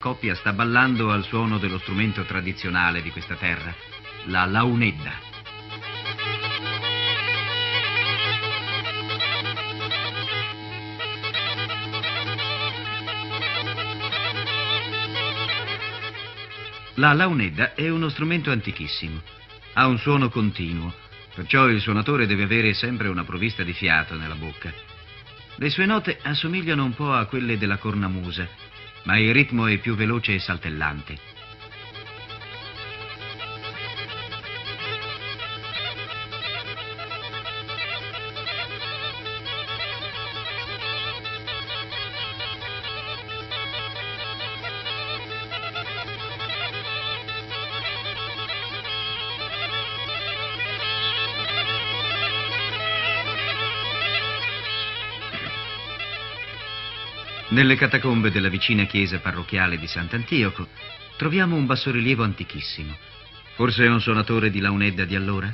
Coppia sta ballando al suono dello strumento tradizionale di questa terra, la launedda. La launedda è uno strumento antichissimo. Ha un suono continuo, perciò il suonatore deve avere sempre una provvista di fiato nella bocca. Le sue note assomigliano un po' a quelle della cornamusa, ma il ritmo è più veloce e saltellante. Nelle catacombe della vicina chiesa parrocchiale di Sant'Antioco troviamo un bassorilievo antichissimo. Forse è un suonatore di launedda di allora?